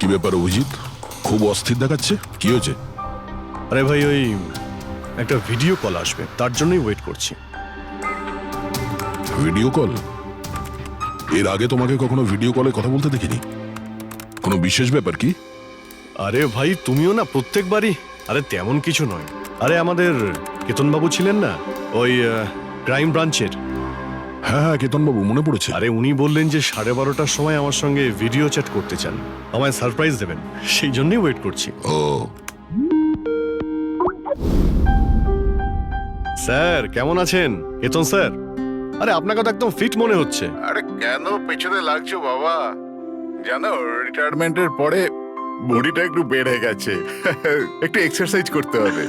কি ব্যাপার অভিজিৎ, খুব অস্থির দেখাচ্ছে, কি হয়েছে? আরে ভাই, ওই একটা ভিডিও কল আসবে, তার জন্যই ওয়েট করছি। Video call? এর আগে তোমাকে কখনো ভিডিও কলে কথা বলতে দেখিনি। কোনো বিশেষ ব্যাপার কি? আরে ভাই, তুমিও না প্রত্যেকবারই। আরে তেমন কিছু নয়। আরে আমাদের কেতনবাবু ছিলেন না, ওই ক্রাইম ব্রাঞ্চের। হ্যাঁ হ্যাঁ, কেতনবাবু, মনে পড়েছে। আরে উনি বললেন যে 12:30টার সময় আমার সঙ্গে ভিডিও চ্যাট করতে চান, আমায় সারপ্রাইজ দেবেন, সেই জন্যই ওয়েট করছি। ও, স্যার কেমন আছেন? কেতন স্যার, আরে আপনাকে তো একদম ফিট মনে হচ্ছে। আরে কেন পেছনে লাগছো বাবা? জানো, রিটায়ারমেন্টের পরে বডিটা একটু বেড়ে গেছে। একটু এক্সারসাইজ করতে হবে।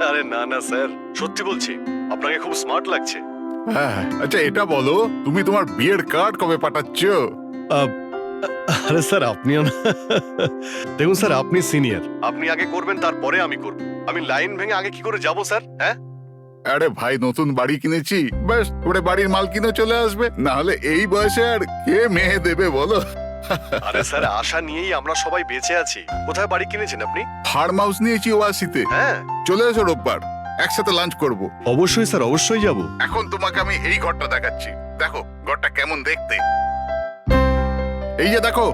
আরে না না স্যার, সত্যি বলছি, আপনাকে খুব স্মার্ট লাগছে। হ্যাঁ, আচ্ছা এটা বলো, তুমি তোমার বিয়ের কার্ড কবে পাঠাচ্ছ? আরে স্যার, আপনিও না। দেখুন স্যার, আপনি সিনিয়র, আপনি আগে করবেন, তারপরে আমি করব। আমি লাইন ভেঙে আগে কি করে যাব স্যার? হ্যাঁ, আরে ভাই, নতুন বাড়ি কিনেছি, ব্যাস ওরে বাড়ির মাল কিনে চলে আসবে। না হলে এই বয়সে আর কে মেয়ে দেবে বলো? আরে স্যার, আশা নিয়েই আমরা সবাই বেঁচে আছি। কোথায় বাড়ি কিনেছেন আপনি? ফার্ম হাউস নিয়েছি ওয়াসিতে। হ্যাঁ, চলে এসো রোববার, একসাথে লাঞ্চ করব। অবশ্যই স্যার, অবশ্যই যাব। এখন তোমাকে আমি এই ঘরটা দেখাচ্ছি, দেখো ঘরটা কেমন দেখতে। এই যে দেখো,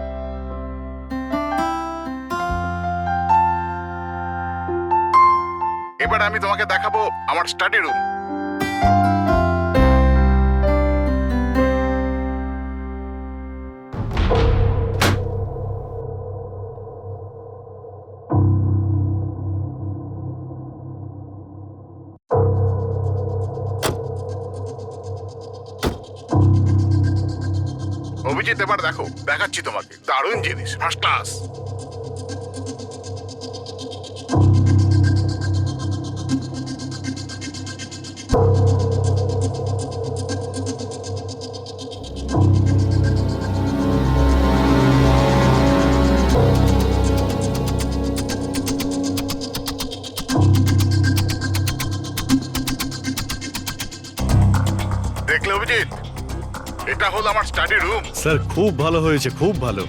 এবার আমি তোমাকে দেখাবো আমার স্টাডি রুম। অভিজিৎ, এবার দেখো, দেখাচ্ছি তোমাকে দারুণ জিনিস, ফার্স্ট ক্লাস। দেখলে অভিজিৎ, এটা হলো আমার স্টাডি রুম। স্যার খুব ভালো হয়েছে, খুব ভালো।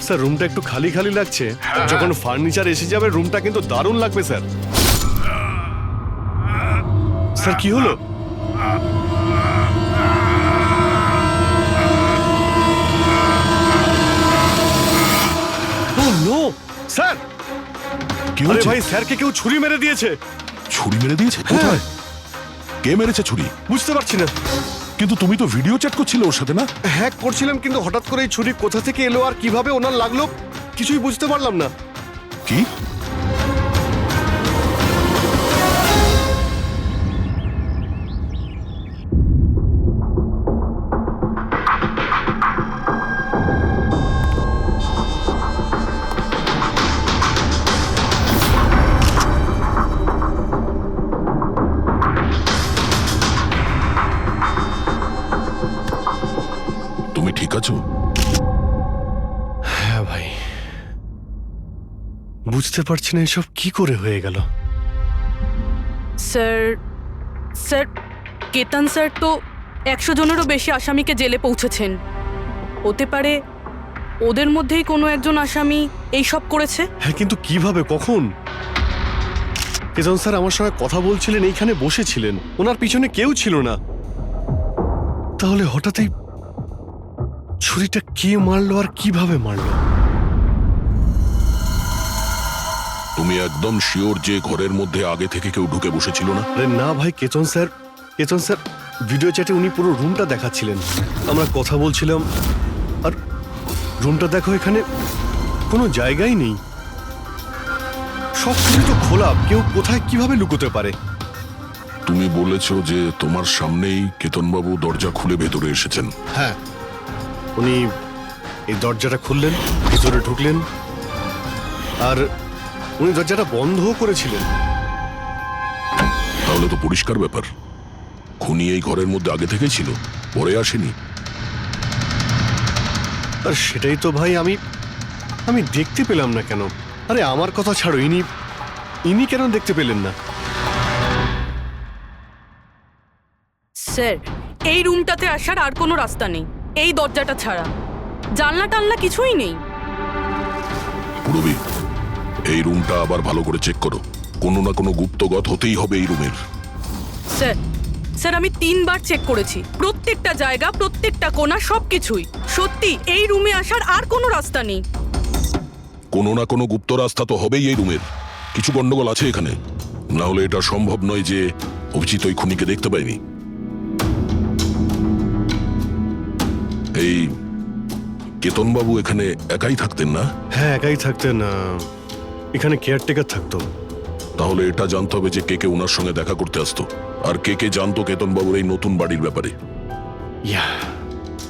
স্যার, রুমটা একটু খালি খালি লাগছে, যখন ফার্নিচার এসে যাবে রুমটা কিন্তু দারুণ লাগবে স্যার। স্যার কি হলো? ও নো স্যার! কি আরে হয়েছে? ভাই, স্যারকে কেউ ছুরি মেরে দিয়েছে। ছুরি মেরে দিয়েছে? কোথায়? কে মেরেছে ছুরি? বুঝতে পারছি না। কিন্তু তুমি তো ভিডিও চ্যাট করছিলে ওর সাথে, না? হ্যাক করছিলাম, কিন্তু হঠাৎ করে এই ছুরি কোথা থেকে এলো আর কিভাবে ওনার লাগলো কিছুই বুঝতে পারলাম না। কি? তুমি ঠিক আছো? হ্যাঁ ভাই, বুঝতে পারছি না এসব কি করে হয়ে গেল। স্যার স্যার কেতন স্যার তো 100 জনেরও বেশি আসামিকে জেলে পৌঁছেছেন। হতে পারে ওদের মধ্যেই কোনো একজন আসামি এই সব করেছে। হ্যাঁ, কিন্তু কিভাবে, কখন? কেতন স্যার আমার সঙ্গে কথা বলছিলেন, এইখানে বসেছিলেন, ওনার পিছনে কেউ ছিল না। তাহলে হঠাৎই ছুরিটা কে মারলো আর কিভাবে মারলো? তুমি একদম শিওর যে ঘরের মধ্যে আগে থেকে কেউ ঢুকে বসেছিল না? আরে না ভাই, কেতন স্যার ভিডিও চ্যাটে উনি পুরো রুমটা দেখাচ্ছিলেন, আমরা কথা বলছিলাম, আর রুমটা দেখো, এখানে কোনো জায়গাই নেই, সব কিছু তো খোলা, কেউ কোথায় কিভাবে লুকোতে পারে? তুমি বলেছো যে তোমার সামনেই কেতনবাবু দরজা খুলে ভেতরে এসেছেন। হ্যাঁ, উনি এই দরজাটা খুললেন, ভিতরে ঢুকলেন, আর উনি দরজাটা বন্ধও করেছিলেন। তাহলে তো পরিষ্কার ব্যাপার, খুনি এই ঘরের মধ্যে আগে থেকেই ছিল, পরে আসেনি। আর সেটাই তো ভাই আমি দেখতে পেলাম না কেন। আরে আমার কথা ছাড়ো, ইনি কেন দেখতে পেলেন না? স্যার, এই রুমটাতে আসার আর কোনো রাস্তা নেই, এই দরজাটা ছাড়া। জানলা টানলা কিছুই নেই। পুরবি, এই রুমটা আবার ভালো করে চেক করো। কোনো না কোনো গুপ্তগত হতেই হবে এই রুমের। স্যার স্যার আমি 3বার চেক করেছি, প্রত্যেকটা জায়গা, প্রত্যেকটা কোণা, সবকিছুই। সত্যি এই রুমে আসার আর কোনো রাস্তা নেই। কোনো না কোনো গুপ্ত রাস্তা তো হবেই এই রুমের। কিছু গন্ডগোল আছে এখানে, না হলে এটা সম্ভব নয় যে অভিজিৎ ওই খুনিকে দেখতে পায়নি। এই কেতনবাবু এখানে একাই থাকতেন না? হ্যাঁ, একাই থাকতেন। এখানে কেয়ারটেকার থাকতো। তাহলে এটা জানতে হবে যে কে কে ওনার সঙ্গে দেখা করতে আসতো, আর কে কে জানতো কেতনবাবুর এই নতুন বাড়ির ব্যাপারে। ইয়া,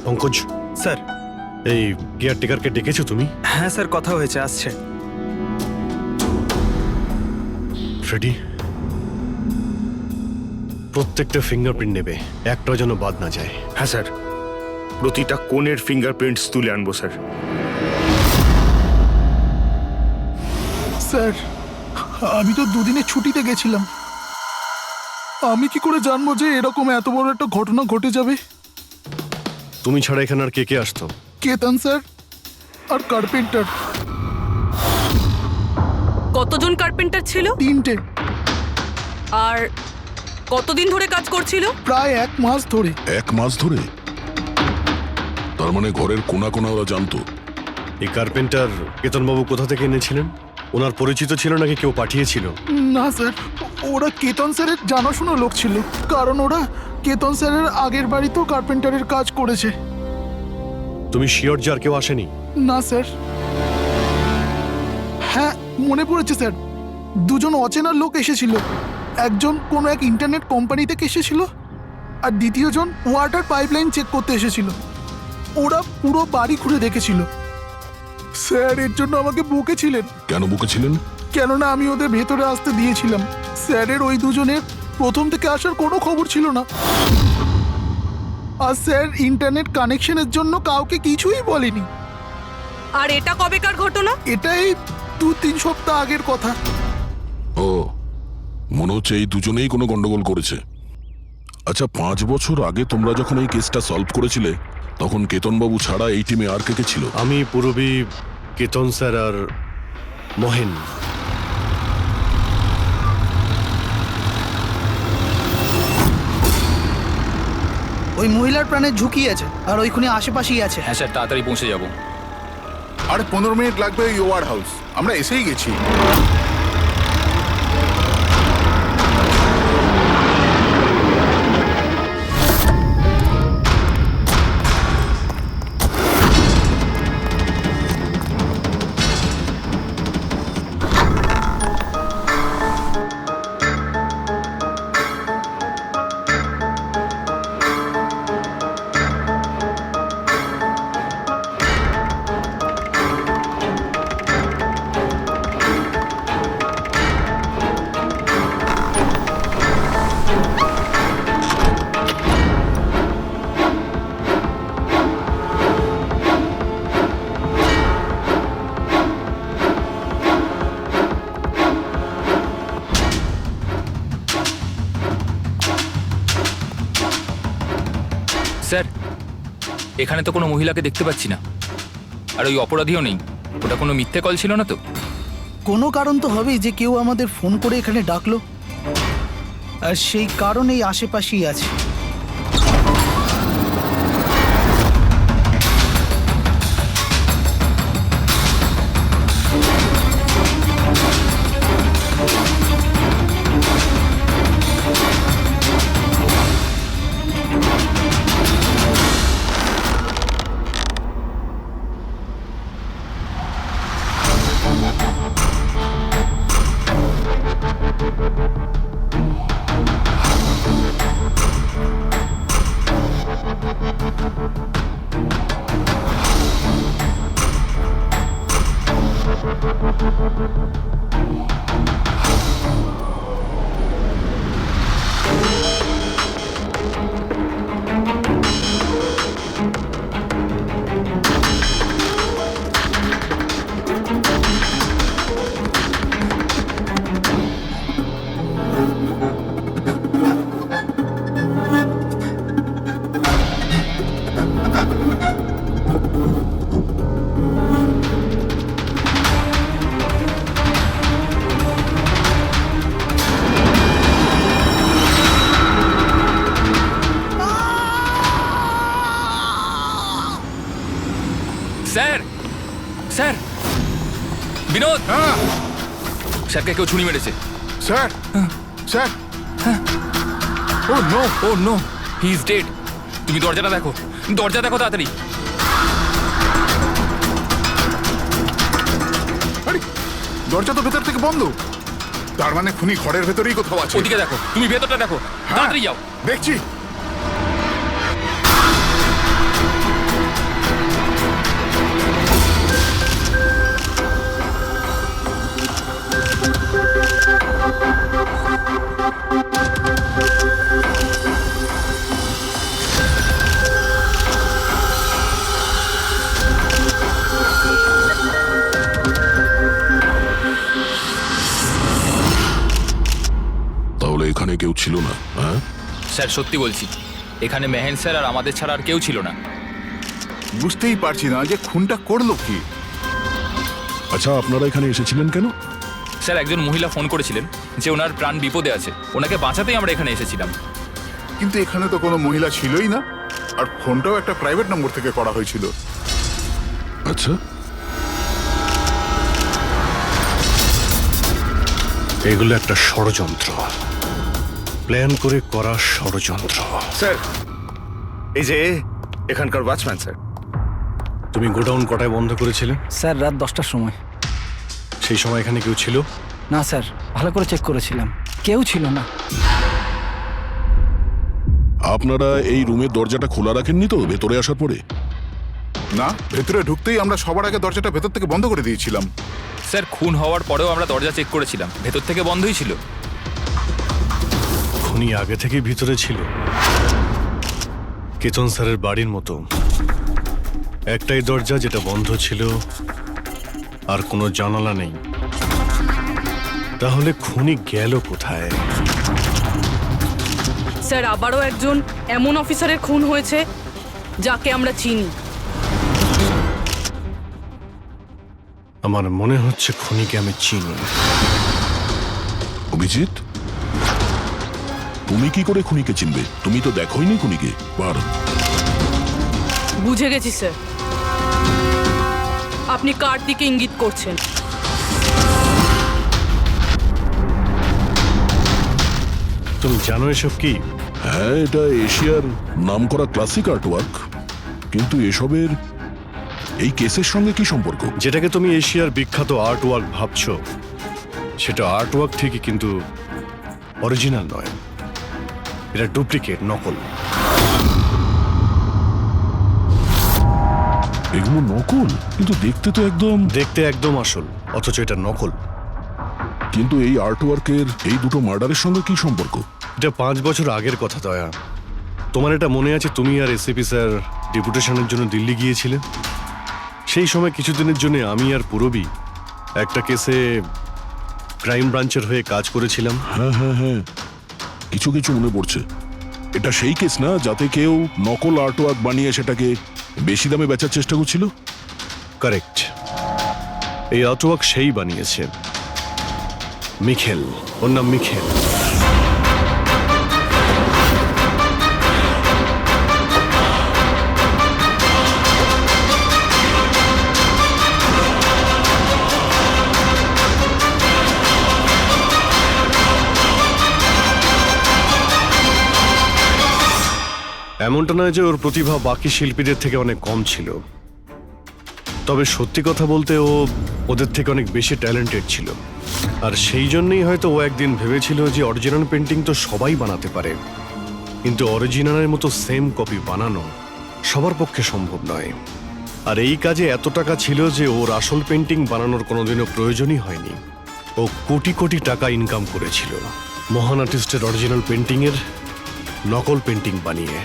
পঙ্কজ স্যার। এই কেয়ারটেকারকে ডেকেছো তুমি? হ্যাঁ স্যার, কথা হয়েছে, আসছে। ফ্রেডি, প্রত্যেকটা ফিঙ্গারপ্রিন্ট নেবে, একটাও যেন বাদ না যায়। হ্যাঁ স্যার, প্রতিটা কোণের ফিঙ্গারপ্রিন্টস তুলে আনবো স্যার। স্যার, আমি তো দুদিনের ছুটিতে গেছিলাম। আমি কি করে জানবো যে এরকম এত বড় একটা ঘটনা ঘটে যাবে? তুমি ছাড়া এখানে আর কে কে আসতো? কেতন স্যার আর কার্পেন্টার, কতজন কার্পেন্টার ছিল? 3টে। আর কতদিন ধরে কাজ করছিল? প্রায় 1 মাস ধরে। 1 মাস ধরে? তার মানে ঘরের কোনা কোনা ওরা জানতো। এই কার্পেন্টার কেতনবাবু কোথা থেকে এনেছিলেন? ওনার পরিচিত ছিল নাকি কেউ পাঠিয়েছিল? না স্যার, ওরা কেতন স্যারের জানাশোনা লোক ছিল, কারণ ওরা কেতন স্যারের আগের বাড়িতেও কার্পেন্টারের কাজ করেছে। তুমি শিওর যে আর কেউ আসেনি? না স্যার। হ্যাঁ, মনে পড়েছে স্যার, 2জন অচেনা লোক এসেছিল। একজন কোনো এক ইন্টারনেট কোম্পানি থেকে এসেছিল, আর দ্বিতীয়জন ওয়াটার পাইপলাইন চেক করতে এসেছিল। ওরা পুরো বাড়ি ঘুরে দেখেছিল। স্যার এর জন্য আমাকে বকেছিলেন। কেন বকেছিলেন? কেননা আমি ওদের ভেতরে আসতে দিয়েছিলাম। স্যারের ওই 2জনের প্রথম থেকে আসার কোনো খবর ছিল না। আর স্যার ইন্টারনেট কানেকশনের জন্য কাউকে কিছুই বলেনি। আর এটা কবেকার ঘটনা? এটাই 2-3 সপ্তাহ আগের কথা। ও, মনে হচ্ছে এই দুজনেই কোনো গন্ডগোল করেছে। আচ্ছা, 5 বছর আগে তোমরা যখন এই কেসটা সলভ করেছিলে, তখন কেতনবাবু ছাড়া এই টিমে আর কে কে ছিল? আমি, পুরবী, কেতন স্যার আর মহেন। ওই মহিলার প্রাণের ঝুঁকি আছে, আর ওইখানে আশেপাশেই আছে। হ্যাঁ স্যার, তাড়াতাড়ি পৌঁছে যাব। আর 15 মিনিট লাগবে ওই ওয়ার হাউস, আমরা এসেই গেছি। স্যার, এখানে তো কোনো মহিলাকে দেখতে পাচ্ছি না, আর ওই অপরাধীও নেই। ওটা কোনো মিথ্যে কল ছিল না তো? কোনো কারণ তো হবেই যে কেউ আমাদের ফোন করে এখানে ডাকলো, আর সেই কারণেই আশেপাশেই আছে। স্যার স্যার বিনোদ হ্যাঁ স্যারকে কেউ ছুরি মেরেছে। Sir sir oh no oh no, he is dead. তুমি দরজাটা দেখো, দরজা দেখো তাড়াতাড়ি। আরে দরজা তো ভেতর থেকে বন্ধ, তার মানে খুনি ঘরের ভেতরেই কোথাও আছে। ওদিকে দেখো, তুমি ভেতরটা দেখো, হ্যাঁ, তাড়াতাড়ি যাও। দেখছি। তাহলে এখানে কেউ ছিল না, হ্যাঁ? স্যার সত্যি বলছি, এখানে মেহেন স্যার আর আমাদের ছাড়া আর কেউ ছিল না। বুঝতেই পারছি না যে খুনটা করলো কি। আচ্ছা, আপনারা এখানে এসেছিলেন কেন? স্যার একজন মহিলা ফোন করেছিলেন যে ওনার প্রাণ বিপদে আছে, ওনাকে বাঁচাতেই আমরা এখানে এসেছিলাম। কিন্তু এখানে তো কোনো মহিলা ছিলই না, আর ফোনটাও একটা প্রাইভেট নম্বর থেকে করা হয়েছিল। আচ্ছা, এগুলো একটা ষড়যন্ত্র, প্ল্যান করে করা ষড়যন্ত্র। স্যার এই যে এখানকার ওয়াচম্যান স্যার। তুমি গোডাউন কটায় বন্ধ করেছিলে? স্যার রাত 10টার সময়। সেই সময় এখানে কেউ ছিল? না স্যার, ভালো করে চেক করেছিলাম, কেউ ছিল না। আপনারা এই রুমের দরজাটা খোলা রাখেননি তো ভেতরে আসার পরে? না, ভেতরে ঢুকতেই আমরা সবার আগে দরজাটা ভেতর থেকে বন্ধ করে দিয়েছিলাম। স্যার খুন হওয়ার পরেও আমরা দরজা চেক করেছিলাম, ভেতর থেকে বন্ধই ছিল। খুনি আগে থেকেই ভিতরে ছিল, কেতন স্যারের বাড়ির মতো। একটাই দরজা যেটা বন্ধ ছিল, আর কোনো জানালা নেই। তাহলে খুনি গেল কোথায়? স্যার আবারও একজন এমন অফিসারের খুন হয়েছে যাকে আমরা চিনি। আমার মনে হচ্ছে খুনিকে আমি চিনি। অভিজিৎ, তুমি কি করে খুনিকে চিনবে? তুমি তো দেখোইনি খুনিকে বার। বুঝে গেছি স্যার, আপনি কার দিকে ইঙ্গিত করছেন। তুমি জানো এসব কি? হ্যাঁ, এটা এশিয়ার নামকরা ক্লাসিক আর্টওয়ার্ক, কিন্তু এসবের এই কেসের সঙ্গে কি সম্পর্ক? যেটাকে তুমি এশিয়ার বিখ্যাত আর্টওয়ার্ক ভাবছো, সেটা আর্টওয়ার্ক ঠিকই, কিন্তু অরিজিনাল নয়। এটা ডুপ্লিকেট, নকল। এগুলো নকল, কিন্তু দেখতে তো একদম। দেখতে একদম আসল, অথচ এটা নকল। কিন্তু এই আর্টওয়ার্কের এই দুটো মার্ডারের সঙ্গে কি সম্পর্ক? এটা 5 বছর আগের কথা দয়া। তোমার এটা মনে আছে, তুমি আর এসিপি স্যার ডেপুটেশনের জন্য দিল্লি গিয়েছিলে? সেই সময় কিছুদিনের জন্য আমি আর পুরবী একটা কেসে ক্রাইম ব্রাঞ্চের হয়ে কাজ করেছিলাম। হ্যাঁ হ্যাঁ হ্যাঁ, কিছু কিছু মনে পড়ছে। এটা সেই কেস না যাতে কেউ নকল আর্টওয়ার্ক বানিয়ে সেটাকে বেশি দামে বেচার চেষ্টা করছিল? কারেক্ট। এই আর্টওয়ার্ক সেই বানিয়েছে, মিখেল। ওর নাম মিখেল। এমনটা নয় যে ওর প্রতিভা বাকি শিল্পীদের থেকে অনেক কম ছিল, তবে সত্যি কথা বলতে ও ওদের থেকে অনেক বেশি ট্যালেন্টেড ছিল। আর সেই জন্যই হয়তো ও একদিন ভেবেছিল যে অরিজিনাল পেন্টিং তো সবাই বানাতে পারে, কিন্তু অরিজিনালের মতো সেম কপি বানানো সবার পক্ষে সম্ভব নয়। আর এই কাজে এত টাকা ছিল যে ওর আসল পেন্টিং বানানোর কোনোদিনও প্রয়োজনই হয়নি। ও কোটি কোটি টাকা ইনকাম করেছিল মহান আর্টিস্টের অরিজিনাল পেন্টিংয়ের নকল পেন্টিং বানিয়ে।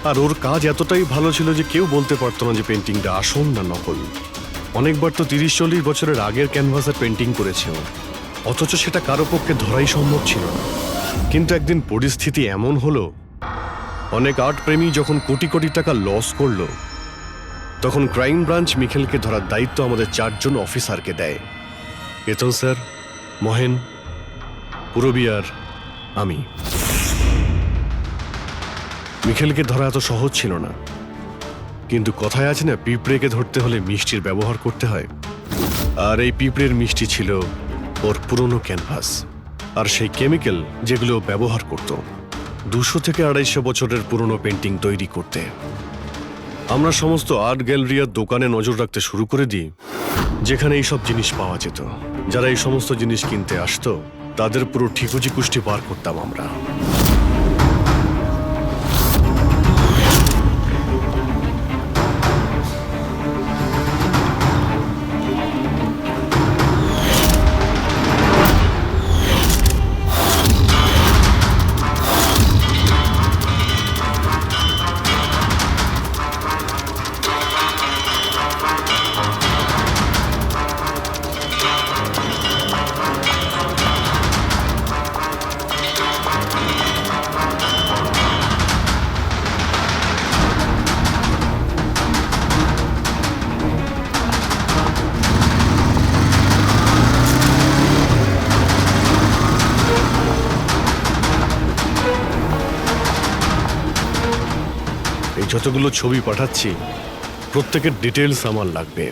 আর ওর কাজ এতটাই ভালো ছিল যে কেউ বলতে পারতো না যে পেন্টিংটা আসল না নকল। অনেকবার তো 30-40 বছরের আগের ক্যানভাসের পেন্টিং করেছে ও, অথচ সেটা কারো পক্ষে ধরাই সম্ভব ছিল না। কিন্তু একদিন পরিস্থিতি এমন হলো, অনেক আর্ট প্রেমী যখন কোটি কোটি টাকা লস করলো, তখন ক্রাইম ব্রাঞ্চ মিখেলকে ধরার দায়িত্ব আমাদের 4 জন অফিসারকে দেয়। কেতন স্যার, মহেন, পুরবী আর আমি। মিখেলকে ধরা এত সহজ ছিল না, কিন্তু কথায় আছে না, পিঁপড়েকে ধরতে হলে মিষ্টির ব্যবহার করতে হয়। আর এই পিঁপড়ের মিষ্টি ছিল ওর পুরনো ক্যানভাস, আর সেই কেমিক্যাল যেগুলো ও ব্যবহার করত 200 থেকে 250 বছরের পুরনো পেন্টিং তৈরি করতে। আমরা সমস্ত আর্ট গ্যালারির দোকানে নজর রাখতে শুরু করে দিই, যেখানে এইসব জিনিস পাওয়া যেত। যারা এই সমস্ত জিনিস কিনতে আসতো তাদের পুরো ঠিকুজি কুষ্টি পার করতাম আমরা। এই যতগুলো ছবি পাঠাচ্ছি প্রত্যেকের ডিটেলস আমার লাগবে।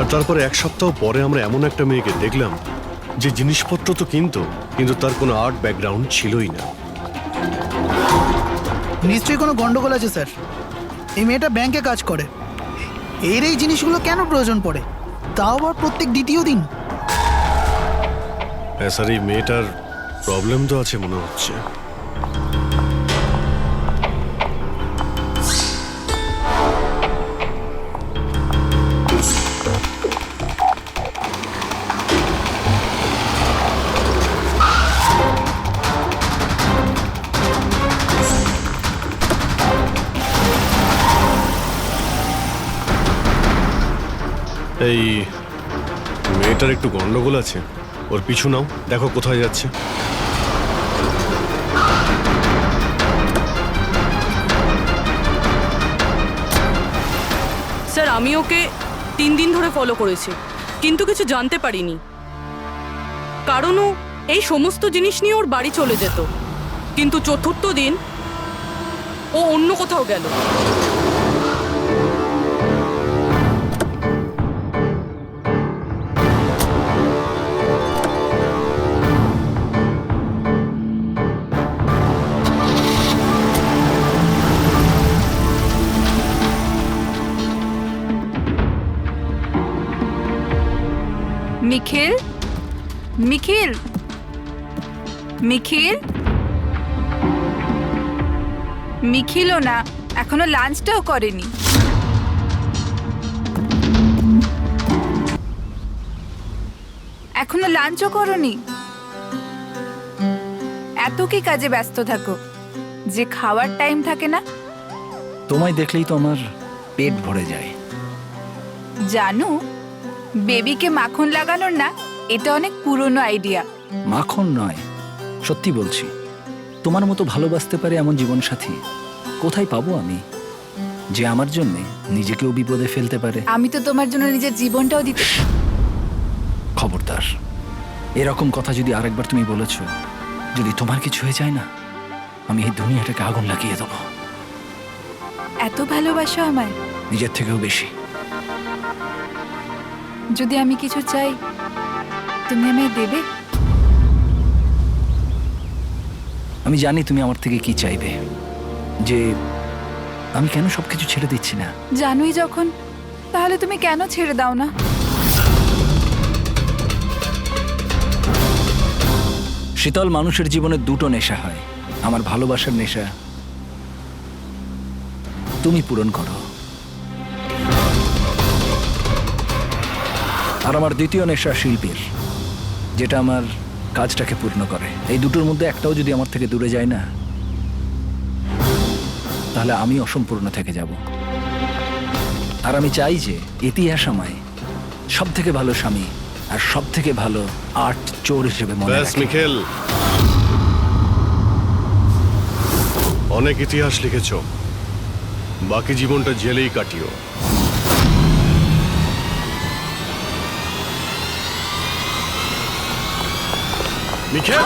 আর তারপরে 1 সপ্তাহ পরে আমরা এমন একটা মেয়েকে দেখলাম যে জিনিসপত্র তো কিনতো, কিন্তু তার কোনো আর্ট ব্যাকগ্রাউন্ড ছিলই না। নিশ্চয়ই কোনো গন্ডগোল আছে স্যার। এই মেয়েটা ব্যাংকে কাজ করে, এর এই জিনিসগুলো কেন প্রয়োজন পড়ে, তাও আবার প্রত্যেক দ্বিতীয় দিন? হ্যাঁ স্যার, এই মেয়েটার প্রবলেম তো আছে মনে হচ্ছে। এই মেয়েটার একটু গন্ডগোল আছে, ওর পিছু নাও, দেখো কোথায় যাচ্ছে। স্যার আমি ওকে 3 দিন ধরে ফলো করেছি, কিন্তু কিছু জানতে পারিনি। কারণ ও এই সমস্ত জিনিস নিয়ে ওর বাড়ি চলে যেত, কিন্তু 4র্থ দিন ও অন্য কোথাও গেল। নিখিল, নিখিল, নিখিল, নিখিলও না, এখনো লাঞ্চটাও করেনি। এখনো লাঞ্চও করনি? এত কি কাজে ব্যস্ত থাকো যে খাওয়ার টাইম থাকে না? তোমায় দেখলেই তো আমার পেট ভরে যায়। জানো, বেবিকে মাখন লাগানোর না, এটা অনেক পুরনো আইডিয়া। মাখন নয়, সত্যি বলছি, তোমার মতো ভালোবাসতে পারে এমন জীবনসাথী কোথায় পাবো আমি, যে আমার জন্য নিজেকেও বিপদে ফেলতে পারে। আমি তো তোমার জন্য নিজের জীবনটাও দিতে। খবরদার, এরকম কথা যদি আরেকবার তুমি বলেছ, যদি তোমার কিছু হয়ে যায় না, আমি এই দুনিয়াটাকে আগুন লাগিয়ে দেবো। এত ভালোবাসো আমায়? নিজের থেকেও বেশি। যদি আমি কিছু চাই, তুমি আমায় দেবে? আমি জানি তুমি আমার থেকে কি চাইবে, যে আমি কেন সবকিছু ছেড়ে দিচ্ছি না। জানোই যখন, তাহলে তুমি কেন ছেড়ে দাও না? শীতল, মানুষের জীবনে দুটো নেশা হয়, আমার ভালোবাসার নেশা তুমি পূরণ করো, আর আমার দ্বিতীয় নেশা শিল্পীর, যেটা আমার কাজটাকে পূর্ণ করে। এই দুটোর মধ্যে একটাও যদি আমার থেকে দূরে যায় না, তাহলে আমি অসম্পূর্ণ থেকে যাব। আর আমি চাই যে ইতিহাস আমায় সব থেকে ভালো স্বামী আর সব থেকে ভালো আর্ট চোর হিসেবে মনে ব্যাস রাখে। মিখেল, অনেক ইতিহাস লিখেছ, বাকি জীবনটা জেলেই কাটিও। মিখেল,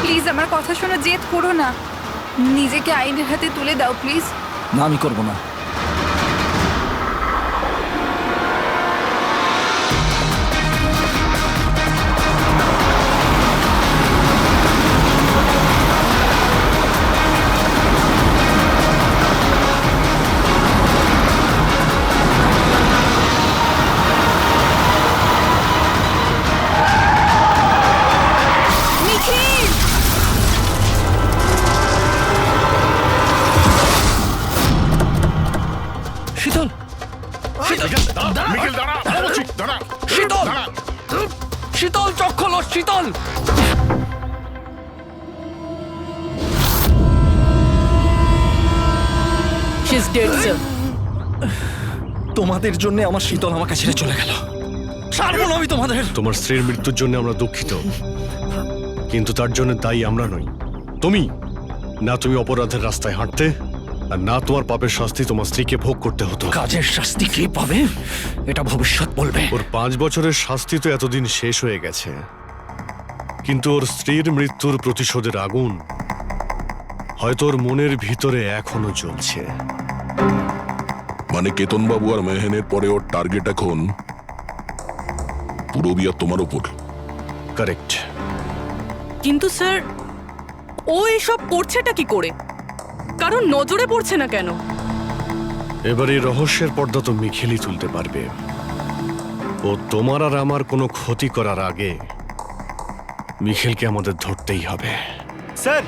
প্লিজ আমার কথা শোনো, জেদ করো না, নিজেকে আইনের হাতে তুলে দাও প্লিজ। না, আমি করব না। নিখিল! শীতল, মিখেল দাঁড়া, বলছি, দাঁড়া, শীতল! দাঁড়া। শীতল, চোখ খোলো, শীতল! She is dead, sir. তোমাদের জন্য আমার শীতল আমাকে ছেড়ে চলে গেল। ছাড়বো না আমি তোমাদের। তোমার স্ত্রীর মৃত্যুর জন্য আমরা দুঃখিত, কিন্তু তার জন্য দায়ী আমরা নই, তুমি। না তুমি অপরাধের রাস্তায় হাঁটতে, আর না তোমার পাপের শাস্তি তোমার স্ত্রীকে ভোগ করতে হতো। কাজের শাস্তি কে পাবে এটা ভবিষ্যৎ বলবে। ওর 5 বছরের শাস্তি তো এতদিন শেষ হয়ে গেছে, কিন্তু ওর স্ত্রীর মৃত্যুর প্রতিশোধের আগুন হয়তো ওর মনের ভিতরে এখনো জ্বলছে। মানে কেতনবাবু আর মেহেনের পরে ওর টার্গেট এখন পুরবি আর তোমার উপর। কারেক্ট। কিন্তু স্যার, ও এসব করছেটা কি করে? কারণ নজরে পড়ছে না কেন? এবার এই রহস্যের পর্দা তো মিখেলই তুলতে পারবে। ও তোমার আর আমার কোনো ক্ষতি করার আগে মিখেলকে আমাদের ধরতেই হবে। স্যার,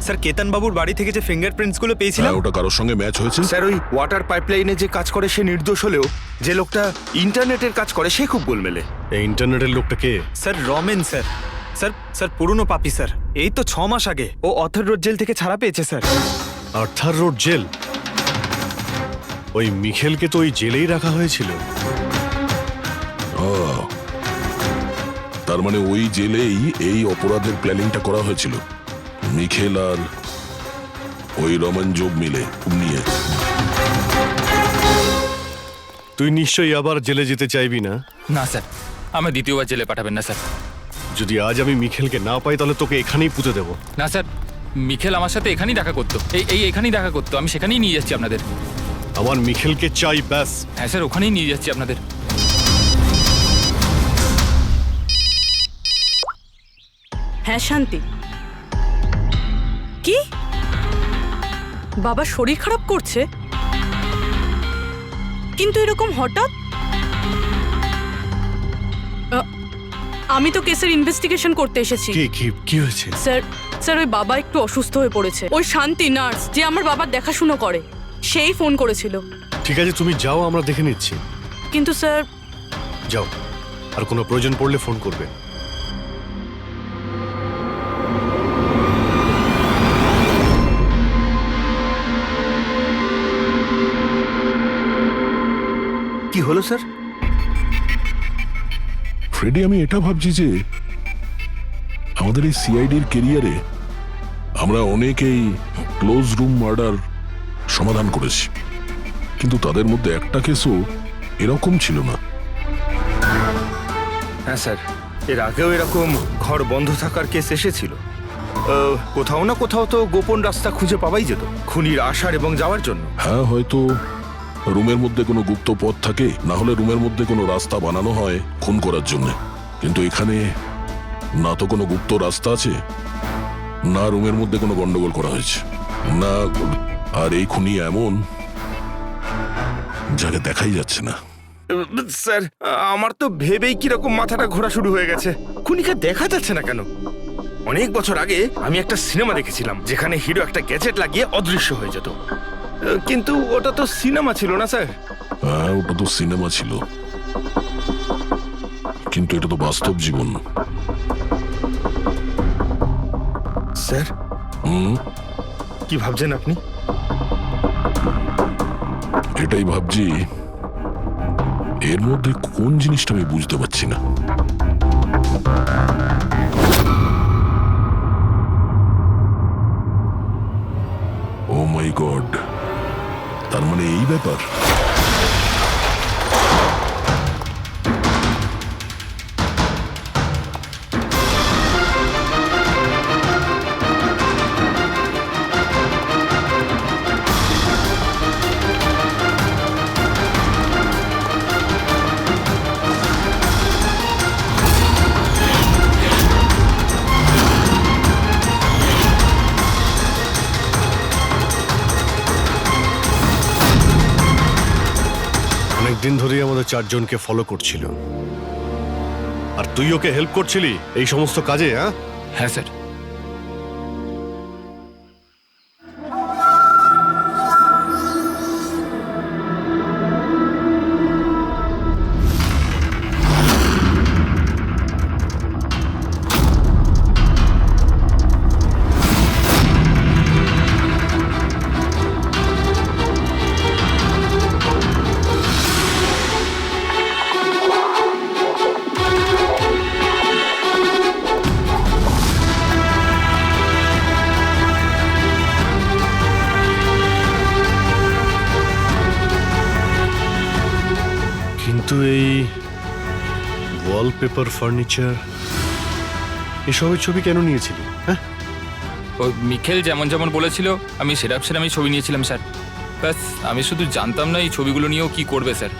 স্যার কেতন বাবুর বাড়ি থেকে যে ফিঙ্গারপ্রিন্টস গুলো পেয়েছিলাম, হ্যাঁ, ওটা কারোর সঙ্গে ম্যাচ হয়েছে? স্যার ওই ওয়াটার পাইপলাইনে যে কাজ করে সে নির্দোষ হলেও যে লোকটা ইন্টারনেটের কাজ করে সে খুব গোলমেলে। এই ইন্টারনেটের লোকটা কে? Sir Ramen sir. Sir sir পুরনো পাপি স্যার, এই তো 6 মাস আগে ও অথর রোড জেল থেকে ছাড়া পেয়েছে স্যার। Arthur road jail? ওই মিখেলকে তো ওই জেলেই রাখা হয়েছিল। তার মানে ওই জেলেই এই অপরাধের প্ল্যানিংটা করা হয়েছিল, মিখেল আর ওই রমন যোগ মিলে নিয়ে। তুই নিশ্চয়ই আবার জেলে যেতে চাইবি না? না স্যার, আমার দ্বিতীয়বার জেলে পাঠাবেন না স্যার। যদি আজ আমি মিখেলকে না পাই তাহলে তোকে এখানেই পুঁতে দেবো। না স্যার, মিখেল আমার সাথে এখানেই দেখা করতো, এখানেই দেখা করতো, আমি সেখানেই নিয়ে যাচ্ছি আপনাদের। আমার মিখেলকে চাই, ব্যাস। হ্যাঁ স্যার, ওখানেই নিয়ে যাচ্ছি আপনাদের। হ্যাঁ শান্তি। কি? বাবা শরীর খারাপ করছে? কিন্তু এরকম হঠাৎ? আমি তো কেসের ইনভেস্টিগেশন করতে এসেছি। কি হয়েছে? স্যার ওই বাবা একটু অসুস্থ হয়ে পড়েছে। ওই শান্তি নার্স যে আমার বাবার দেখাশুনো করে, সেই ফোন করেছিল। ঠিক আছে, তুমি যাও, আমরা দেখে নিচ্ছি। কিন্তু স্যার। যাও, আর কোনো প্রয়োজন পড়লে ফোন করবে। কি হলো স্যার? ফ্রেডি, আমি এটা ভাবছি যে আমাদের এই সিআইডির কেরিয়ারে আমরা অনেকেই ক্লোজ রুম মার্ডার সমাধান করেছি, কিন্তু তাদের মধ্যে একটা কেসও এরকম ছিল না। হ্যাঁ স্যার, এর আগেও এরকম ঘর বন্ধ থাকার কেস এসেছিল। কোথাও না কোথাও তো গোপন রাস্তা খুঁজে পাওয়াই যেত খুনির আসার এবং যাওয়ার জন্য। হ্যাঁ, হয়তো রুমের মধ্যে কোনো গুপ্ত পথ থাকে, না হলে রুমের মধ্যে কোনো রাস্তা বানানো হয় খুন করার জন্য। কিন্তু এখানে না তো কোনো গুপ্ত রাস্তা আছে, না রুমের মধ্যে কোনো গন্ডগোল করা হয়েছে, না। আর এই খুনি এমন যাকে দেখাই যাচ্ছে না। স্যার, আমার তো ভেবেই কিরকম মাথাটা ঘোরা শুরু হয়ে গেছে। খুনিকে দেখা যাচ্ছে না কেন? অনেক বছর আগে আমি একটা সিনেমা দেখেছিলাম যেখানে হিরো একটা গ্যাজেট লাগিয়ে অদৃশ্য হয়ে যেত, কিন্তু ওটা তো সিনেমা ছিল না স্যার। হ্যাঁ, ওটা তো সিনেমা ছিল, কিন্তু এটা তো বাস্তব জীবন। স্যার, কি ভাবছেন আপনি? এটাই ভাবছি, এর মধ্যে কোন জিনিসটা আমি বুঝতে পারছি না। ও মাই গড, তার মানে এই ব্যাপার। অনেকদিন ধরেই আমাদের চারজনকে ফলো করছিল, আর তুই ওকে হেল্প করছিলি এই সমস্ত কাজে। হ্যাঁ হ্যাঁ স্যার। কিন্তু এই ওয়ালপেপার, ফার্নিচার, এসবের ছবি কেন নিয়েছিলি? হ্যাঁ, ওই মিখেল যেমন যেমন বলেছিল আমি সেরামই ছবি নিয়েছিলাম স্যার। ব্যাস, আমি শুধু জানতাম না এই ছবিগুলো নিয়েও কি করবে স্যার।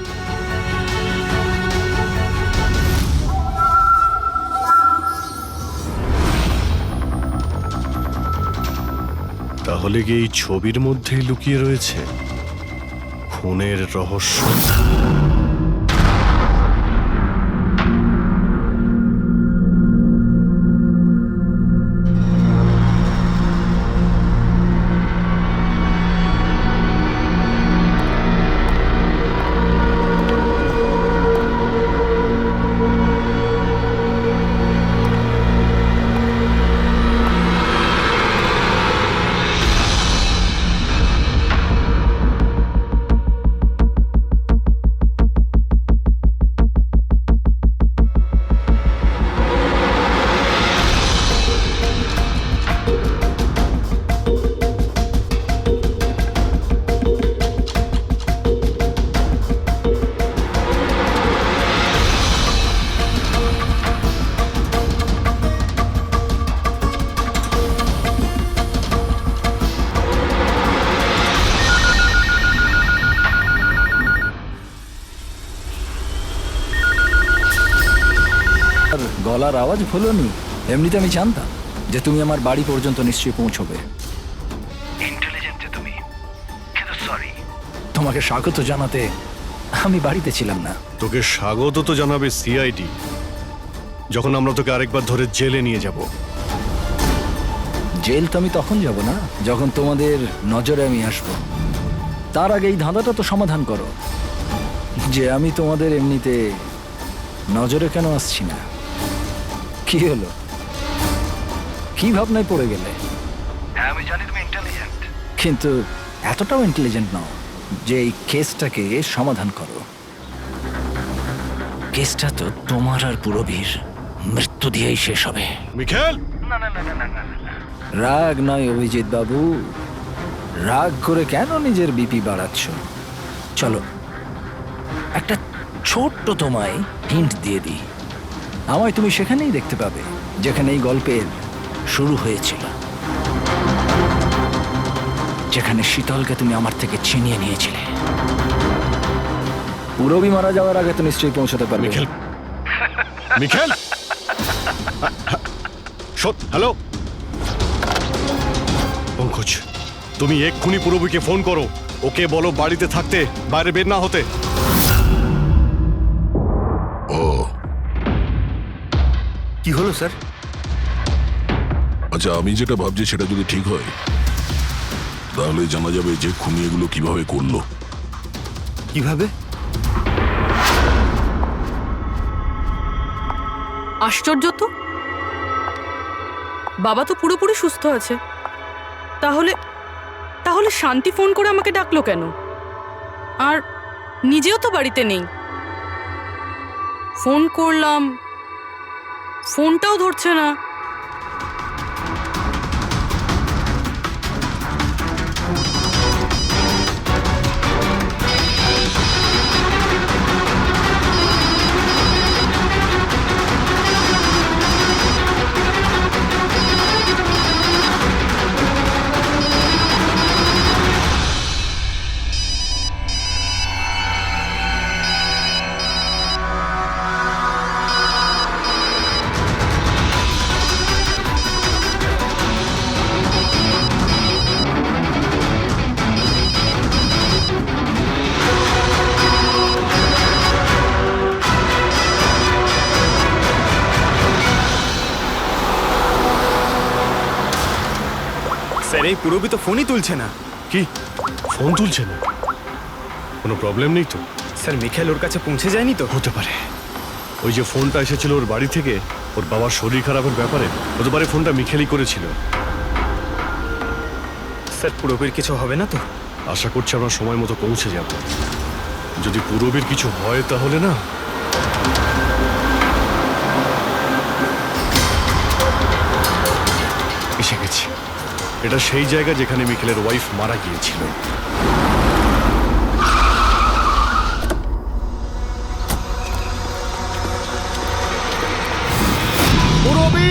তাহলে কি এই ছবির মধ্যেই লুকিয়ে রয়েছে খুনের রহস্য? গলার আওয়াজ ভুলোনি। এমনিতে আমি জানতাম যে তুমি আমার বাড়ি পর্যন্ত নিশ্চয়ই পৌঁছবে। তোমাকে স্বাগত জানাতে আমি বাড়িতে ছিলাম না। তোকে স্বাগত তো জানাবে সিআইডি, যখন আমরা তোকে আরেকবার ধরে জেলে নিয়ে যাব। জেল তো আমি তখন যাব না যখন তোমাদের নজরে আমি আসব। তার আগে এই ধাঁধাটা তো সমাধান করো যে আমি তোমাদের এমনিতে নজরে কেন আসছি না। কি হলো, কি ভাবনায় পড়ে গেলে? হ্যাঁ, আমি জানি তুমি ইন্টেলিজেন্ট, কিন্তু এতটাও ইন্টেলিজেন্ট নও যে এই কেসটাকে সমাধান করো। কেসটা তো তোমার আর পুরবীর মৃত্যু দিয়েই শেষ হবে। মিখেল, না না না না না না না। রাগ নয় অভিজিৎ বাবু, রাগ করে কেন নিজের বিপি বাড়াচ্ছ? চলো একটা ছোট্ট তোমায় হিন্ট দিয়ে দিই। আমায় তুমি সেখানেই দেখতে পাবে যেখানে এই গল্পের শুরু হয়েছিল, যেখানে শীতলকে তুমি আমার থেকে ছিনিয়ে নিয়েছিলে। পুরবি মারা যাওয়ার আগে তো নিশ্চয়ই পৌঁছতে পারবে। মিখেল, মিখেল, হ্যালো পঙ্কজ, তুমি এক্ষুনি পুরবীকে ফোন করো, ওকে বলো বাড়িতে থাকতে, বাইরে বের না হতে। ও কি হলো স্যার? আচ্ছা, আমি যেটা ভাবছি সেটা যদি ঠিক হয় তাহলে জানা যাবে যে খুনি এগুলো কিভাবে করলো। কিভাবে? আশ্চর্য তো, বাবা তো পুরোপুরি সুস্থ আছে, তাহলে তাহলে শান্তি ফোন করে আমাকে ডাকলো কেন? আর নিজেও তো বাড়িতে নেই। ফোন করলাম, ফোনটাও ধরছে না। স্যার এই পুরবি তো ফোনই তুলছে না। কি ফোন তুলছে না? কোনো প্রবলেম নেই তো? স্যার মিখেল ওর কাছে পৌঁছে যায়নি তো? হতে পারে ওই যে ফোনটা এসেছিল ওর বাড়ি থেকে ওর বাবার শরীর খারাপের ব্যাপারে, হতে পারে ফোনটা মিখেলই করেছিল। স্যার পুরবির কিছু হবে না তো? আশা করছি আমরা সময় মতো পৌঁছে যাব। যদি পুরবীর কিছু হয় তাহলে না, এসে গেছি। এটা সেই জায়গা যেখানে মিখেলের ওয়াইফ মারা গিয়েছিল। পুরবী!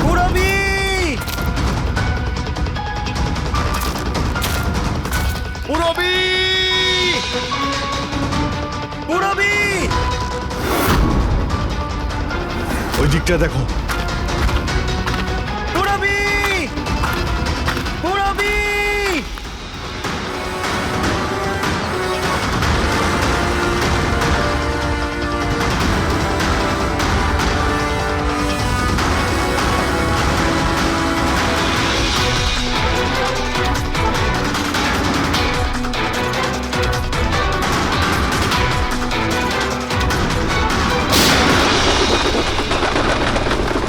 পুরবি! পুরবী! পুরবি! ওই দিকটা দেখো। পুরবি! পুরবি!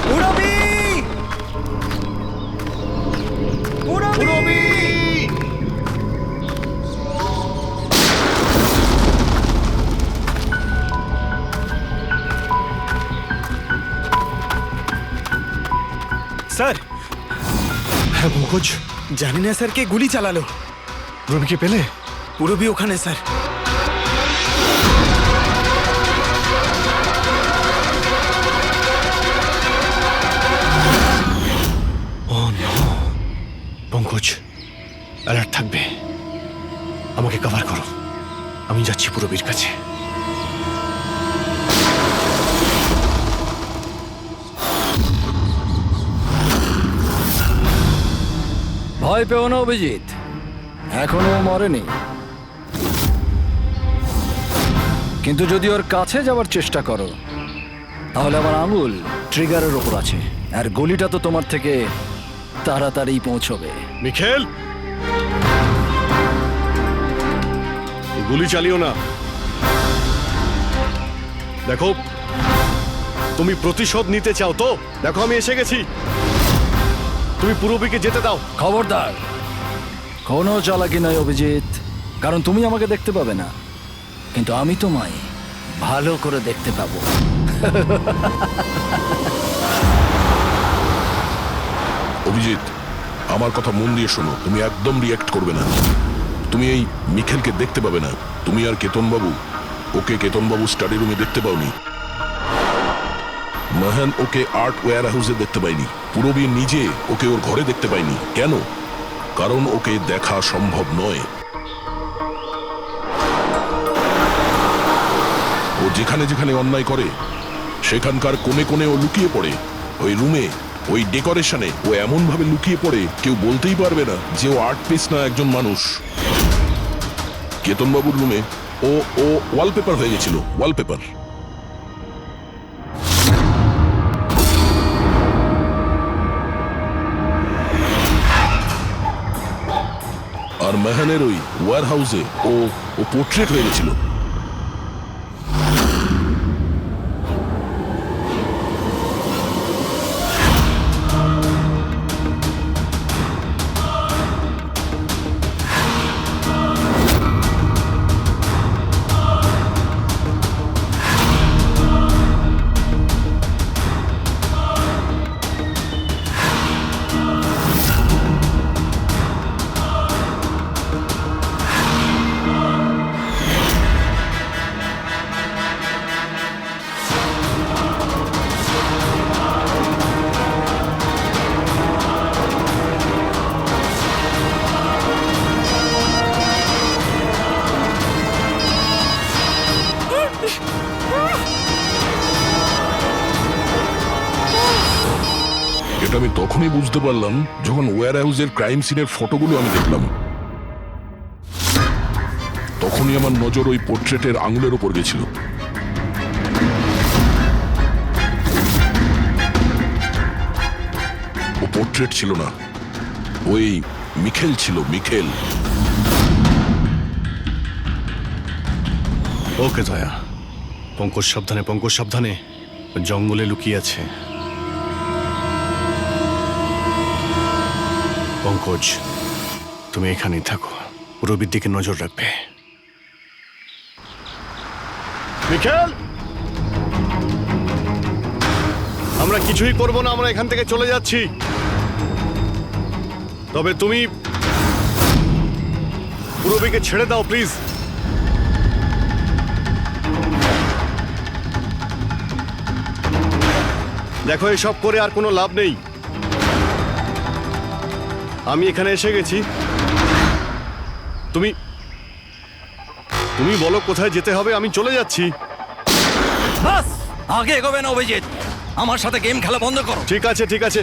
পুরবি! পুরবি! স্যার, হ্যাঁ পঙ্কজ, জানি না স্যার কে গুলি চালালো। পুরবীকে পেলে? পুরবি ওখানে sir. Oh no! Pankaj, alert থাকবে। আমাকে কভার করো, আমি যাচ্ছি পুরবীর কাছে। ভয় পেও না অভিজিৎ, এখনো ও মরেনি। কিন্তু যদি ওর কাছে যাওয়ার চেষ্টা করো তাহলে আমার আঙুল ট্রিগারের ওপর আছে, আর গুলিটা তো তোমার থেকে তাড়াতাড়ি পৌঁছবে। মিখেল, গুলি চালিও না। দেখো, তুমি প্রতিশোধ নিতে চাও তো? দেখো আমি এসে গেছি, তুমি পুরবীকে যেতে দাও। খবরদার, কোনো চালাকি নয় অভিজিৎ, কারণ তুমি আমাকে দেখতে পাবে না, কিন্তু আমি তোমায় ভালো করে দেখতে পাবো। অভিজিৎ, আমার কথা মন দিয়ে শোনো, তুমি একদম রিঅ্যাক্ট করবে না। তুমি এই মিখেলকে দেখতে পাবে না। তুমি আর কেতনবাবু ওকে কেতনবাবু স্টাডি রুমে দেখতে পাওনি। মাহান ওকে আর্ট ওয়্যার হাউসে দেখতে পাইনি। পূরবী নিজে ওকে ওর ঘরে দেখতে পাইনি। কেন? কারণ ওকে দেখা সম্ভব নয়। ও যেখানে যেখানে অন্যায় করে সেখানকার কোণে কোণে ও লুকিয়ে পড়ে। ওই রুমে, ওই ডেকোরেশনে ও এমন ভাবে লুকিয়ে পড়ে কেউ বলতেই পারবে না যে ও আর্ট পিস না একজন মানুষ। কেতনবাবুর রুমে ও ও ওয়ালপেপার হয়ে গেছিল, ওয়ালপেপার। আর মেহানের ওই ওয়্যার হাউসে ও ও পোর্ট্রেট হয়ে গেছিল। এটা আমি তখনই বুঝতে পারলাম যখন ওয়্যার হাউসের ক্রাইম সিনের ফটোগুলো আমি দেখলাম। তখনই আমার নজর ওই পোর্ট্রেটের আঙুলের উপর গেছিল। ও পোর্ট্রেট ছিল না, ওই মিখেল ছিল, মিখেল। ওকে দয়া, পঙ্কজ সাবধানে, পঙ্কজ সাবধানে, জঙ্গলে লুকিয়ে আছে। পঙ্কজ, তুমি এখানেই থাকো, রবির দিকে নজর রাখবে। মিখেল, আমরা কিছুই করব না, আমরা এখান থেকে চলে যাচ্ছি। তবে তুমি রবিকে ছেড়ে দাও প্লিজ। দেখো, এসব করে আর কোনো লাভ নেই। আমি এখানে এসে গেছি, তুমি তুমি বলো কোথায় যেতে হবে, আমি চলে যাচ্ছি। বাস, আগে এগোবে না অভিজিৎ। আমার সাথে গেম খেলা বন্ধ করো। ঠিক আছে, ঠিক আছে,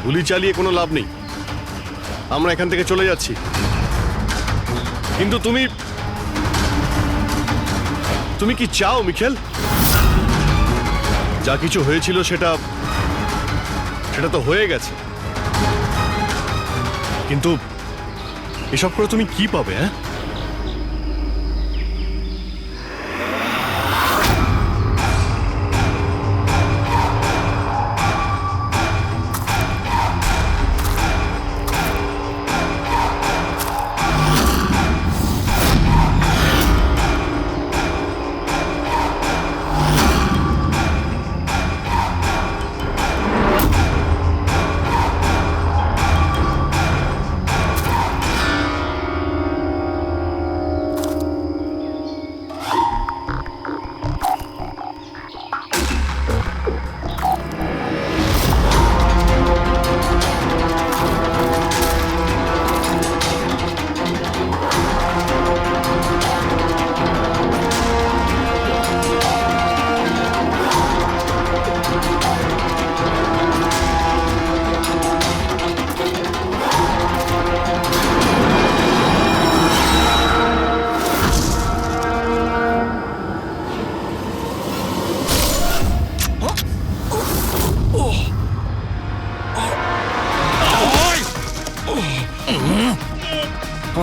গুলি চালিয়ে কোনো লাভ নেই, আমরা এখান থেকে চলে যাচ্ছি। কিন্তু তুমি তুমি কি চাও মিখেল? যা কিছু হয়েছিল সেটা তো হয়ে গেছে, কিন্তু এসব করে তুমি কি পাবে? হ্যাঁ,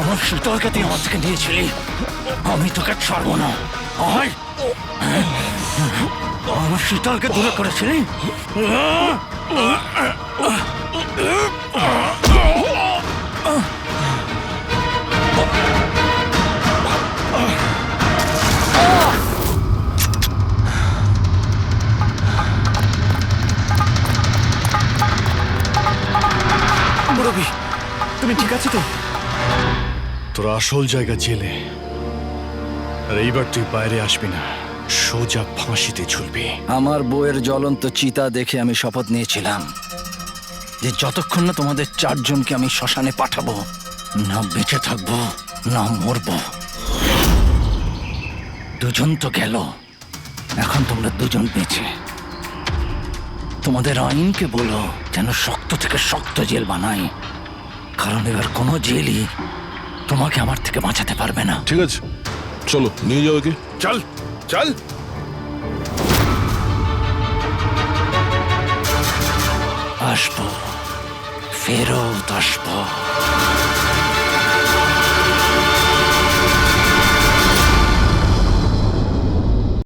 আমার শীতলকে তুই আমার থেকে নিয়েছিলি, আমি তোকে ছাড়বো না। আমার শীতলকে দূরে করেছিলি। রবি, তুমি ঠিক আছো তো? তোর আসল জায়গা জেলে, আর এইবার তুই বাইরে আসবি না, সোজা ফাঁসিতে ঝুলবি। আমার বউয়ের জ্বলন্ত চিতা দেখে আমি শপথ নিয়েছিলাম যে যতক্ষণ না তোমাদের চারজনকে আমি শ্মশানে পাঠাবো, না বেঁচে থাকবো না মরবো। দুজন তো গেল, এখন তোমরা দুজন বেঁচে। তোমাদের আইনকে বলো যেন শক্ত থেকে শক্ত জেল বানাই, কারণ এবার কোনো জেলই তোমাকে আমার থেকে বাঁচাতে পারবে না। ঠিক আছে, চলো নিয়ে যাও একে। চল চল। আসবো, ফেরত আসবো।